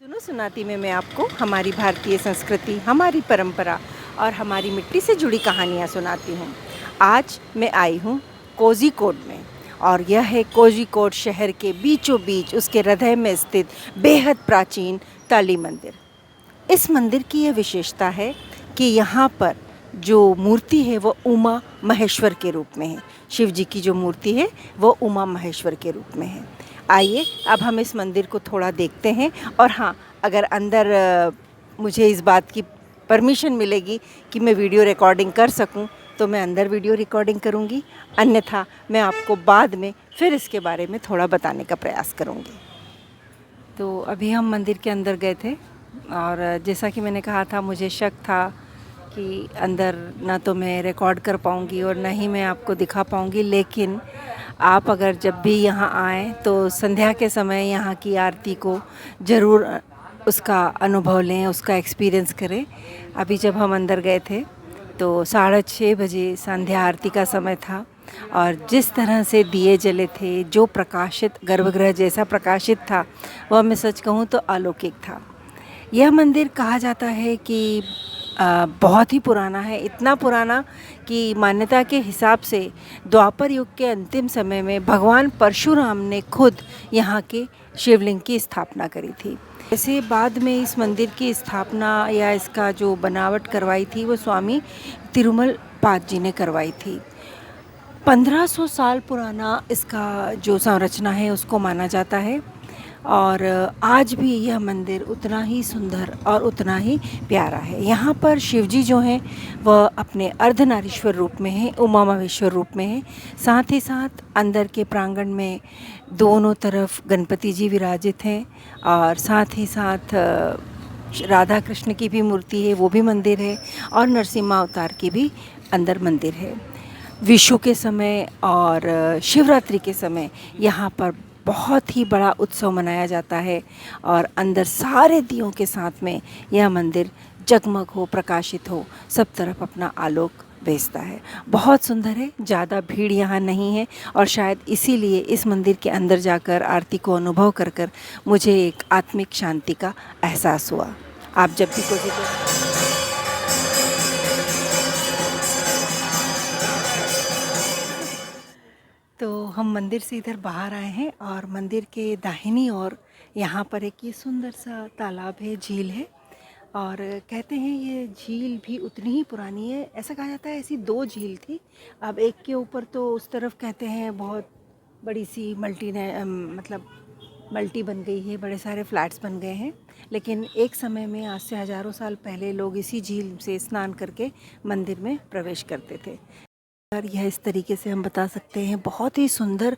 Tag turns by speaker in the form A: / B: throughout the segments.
A: सुनो सुनाती में मैं आपको हमारी भारतीय संस्कृति, हमारी परंपरा और हमारी मिट्टी से जुड़ी कहानियाँ सुनाती हूँ। आज मैं आई हूँ कोझिकोड में और यह है कोझिकोड शहर के बीचों बीच उसके हृदय में स्थित बेहद प्राचीन तली मंदिर। इस मंदिर की यह विशेषता है कि यहाँ पर जो मूर्ति है वो उमा महेश्वर के रूप में है। शिव जी की जो मूर्ति है वो उमा महेश्वर के रूप में है। आइए अब हम इस मंदिर को थोड़ा देखते हैं और हाँ, अगर अंदर मुझे इस बात की परमिशन मिलेगी कि मैं वीडियो रिकॉर्डिंग कर सकूं तो मैं अंदर वीडियो रिकॉर्डिंग करूंगी, अन्यथा मैं आपको बाद में फिर इसके बारे में थोड़ा बताने का प्रयास करूंगी। तो अभी हम मंदिर के अंदर गए थे और जैसा कि मैंने कहा था, मुझे शक था कि अंदर ना तो मैं रिकॉर्ड कर पाऊँगी और ना ही मैं आपको दिखा पाऊँगी, लेकिन आप अगर जब भी यहाँ आएँ तो संध्या के समय यहाँ की आरती को ज़रूर उसका अनुभव लें, उसका एक्सपीरियंस करें। अभी जब हम अंदर गए थे तो 6:30 बजे संध्या आरती का समय था और जिस तरह से दिए जले थे, जो प्रकाशित गर्भगृह जैसा प्रकाशित था, वह मैं सच कहूँ तो अलौकिक था। यह मंदिर कहा जाता है कि बहुत ही पुराना है, इतना पुराना कि मान्यता के हिसाब से द्वापर युग के अंतिम समय में भगवान परशुराम ने खुद यहाँ के शिवलिंग की स्थापना करी थी। वैसे बाद में इस मंदिर की स्थापना या इसका जो बनावट करवाई थी वो स्वामी तिरुमल पाद जी ने करवाई थी। 1500 साल पुराना इसका जो संरचना है उसको माना जाता है और आज भी यह मंदिर उतना ही सुंदर और उतना ही प्यारा है। यहाँ पर शिवजी जो हैं वह अपने अर्धनारीश्वर रूप में हैं, उमा महेश्वर रूप में हैं। साथ ही साथ अंदर के प्रांगण में दोनों तरफ गणपति जी विराजित हैं और साथ ही साथ राधा कृष्ण की भी मूर्ति है, वो भी मंदिर है और नरसिम्हा अवतार की भी अंदर मंदिर है। विशु के समय और शिवरात्रि के समय यहाँ पर बहुत ही बड़ा उत्सव मनाया जाता है और अंदर सारे दियों के साथ में यह मंदिर जगमग हो, प्रकाशित हो, सब तरफ अपना आलोक भेजता है। बहुत सुंदर है, ज़्यादा भीड़ यहाँ नहीं है और शायद इसीलिए इस मंदिर के अंदर जाकर आरती को अनुभव कर कर मुझे एक आत्मिक शांति का एहसास हुआ। आप जब भी कोई तो हम मंदिर से इधर बाहर आए हैं और मंदिर के दाहिनी ओर यहाँ पर एक ये सुंदर सा तालाब है, झील है और कहते हैं ये झील भी उतनी ही पुरानी है। ऐसा कहा जाता है ऐसी दो झील थी। अब एक के ऊपर तो उस तरफ कहते हैं बहुत बड़ी सी मतलब मल्टी बन गई है, बड़े सारे फ्लैट्स बन गए हैं, लेकिन एक समय में आज से हज़ारों साल पहले लोग इसी झील से स्नान करके मंदिर में प्रवेश करते थे। यह इस तरीके से हम बता सकते हैं बहुत ही सुंदर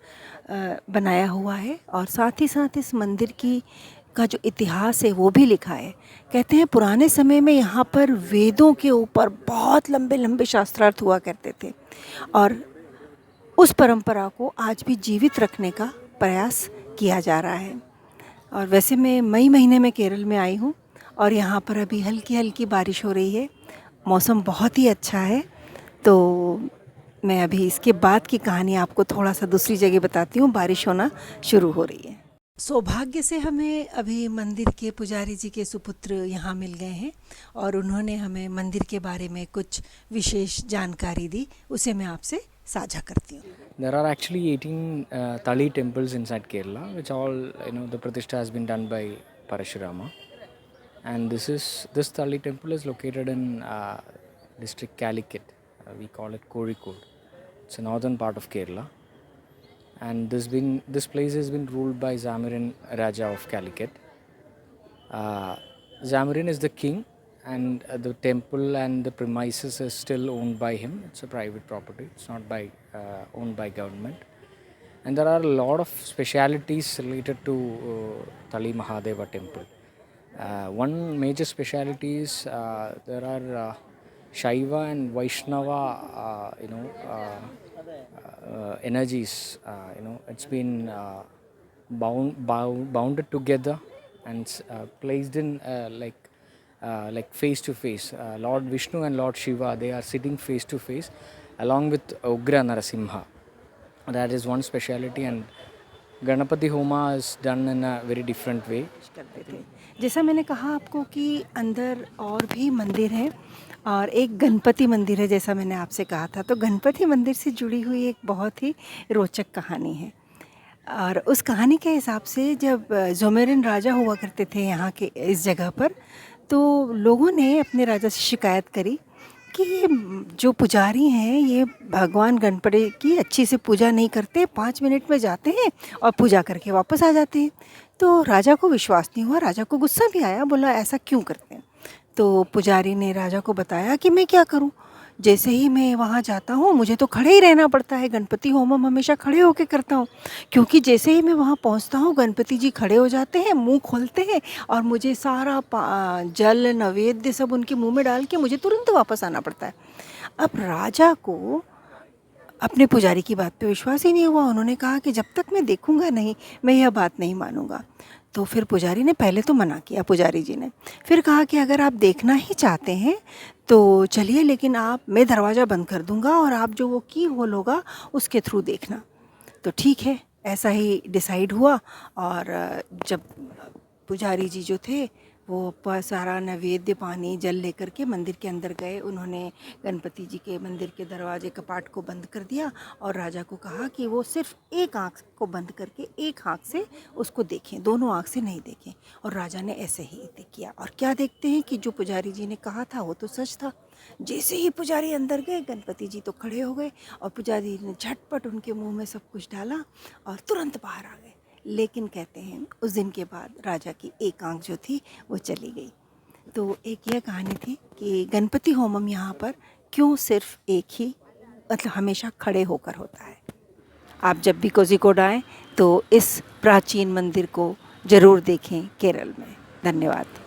A: बनाया हुआ है और साथ ही साथ इस मंदिर की का जो इतिहास है वो भी लिखा है। कहते हैं पुराने समय में यहाँ पर वेदों के ऊपर बहुत लंबे लंबे शास्त्रार्थ हुआ करते थे और उस परंपरा को आज भी जीवित रखने का प्रयास किया जा रहा है। और वैसे मैं मई महीने में केरल में आई हूँ और यहाँ पर अभी हल्की हल्की बारिश हो रही है, मौसम बहुत ही अच्छा है। तो मैं अभी इसके बाद की कहानी आपको थोड़ा सा दूसरी जगह बताती हूँ, बारिश होना शुरू हो रही है। सौभाग्य से हमें अभी मंदिर के पुजारी जी के सुपुत्र यहाँ मिल गए हैं और उन्होंने हमें मंदिर के बारे में कुछ विशेष जानकारी दी, उसे मैं आपसे साझा करती हूँ।
B: There are actually 18 Tali temples inside Kerala, which all the Pratishtha has been done by Parashurama, and this Tali temple is located in district Calicut. We call it Kozhikode. It's a northern part of Kerala, and this place has been ruled by Zamirin Raja of Calicut. Zamirin is the king, and the temple and the premises is still owned by him. It's a private property. It's not by owned by government. And there are a lot of specialities related to Tali Mahadeva temple. One major speciality is there are Shaiva and Vaishnava, energies. It's been bounded together and placed in like face to face. Lord Vishnu and Lord Shiva, they are sitting face to face along with Ugra Narasimha. That is one speciality, and Ganapati Homa is done in a very different way.
A: करते थे। जैसा मैंने कहा आपको कि अंदर और भी मंदिर हैं और एक गणपति मंदिर है, जैसा मैंने आपसे कहा था। तो गणपति मंदिर से जुड़ी हुई एक बहुत ही रोचक कहानी है और उस कहानी के हिसाब से जब ज़ोमेरिन राजा हुआ करते थे यहाँ के इस जगह पर, तो लोगों ने अपने राजा से शिकायत करी कि ये जो पुजारी हैं ये भगवान गणपति की अच्छी से पूजा नहीं करते, 5 मिनट में जाते हैं और पूजा करके वापस आ जाते हैं। तो राजा को विश्वास नहीं हुआ, राजा को गुस्सा भी आया, बोला ऐसा क्यों करते हैं। तो पुजारी ने राजा को बताया कि मैं क्या करूं, जैसे ही मैं वहाँ जाता हूँ मुझे तो खड़े ही रहना पड़ता है, गणपति होमम हमेशा खड़े होकर करता हूँ, क्योंकि जैसे ही मैं वहाँ पहुँचता हूँ गणपति जी खड़े हो जाते हैं, मुंह खोलते हैं और मुझे सारा जल नैवेद्य सब उनके मुंह में डाल के मुझे तुरंत वापस आना पड़ता है। अब राजा को अपने पुजारी की बात पे विश्वास ही नहीं हुआ। उन्होंने कहा कि जब तक मैं देखूंगा नहीं मैं यह बात नहीं मानूंगा। तो फिर पुजारी ने पहले तो मना किया, पुजारी जी ने फिर कहा कि अगर आप देखना ही चाहते हैं तो चलिए, लेकिन मैं दरवाज़ा बंद कर दूंगा और आप जो वो की होल होगा उसके थ्रू देखना। तो ठीक है, ऐसा ही डिसाइड हुआ। और जब पुजारी जी जो थे वो सारा नैवेद्य पानी जल लेकर के मंदिर के अंदर गए, उन्होंने गणपति जी के मंदिर के दरवाजे कपाट को बंद कर दिया और राजा को कहा कि वो सिर्फ एक आँख को बंद करके एक आँख से उसको देखें, दोनों आँख से नहीं देखें। और राजा ने ऐसे ही किया और क्या देखते हैं कि जो पुजारी जी ने कहा था वो तो सच था। जैसे ही पुजारी अंदर गए गणपति जी तो खड़े हो गए और पुजारी ने झटपट उनके मुंह में सब कुछ डाला और तुरंत बाहर आ गए। लेकिन कहते हैं उस दिन के बाद राजा की एक आंख जो थी वो चली गई। तो एक यह कहानी थी कि गणपति होमम यहाँ पर क्यों सिर्फ एक ही, मतलब हमेशा खड़े होकर होता है। आप जब भी कोझिकोड आएँ तो इस प्राचीन मंदिर को ज़रूर देखें केरल में। धन्यवाद।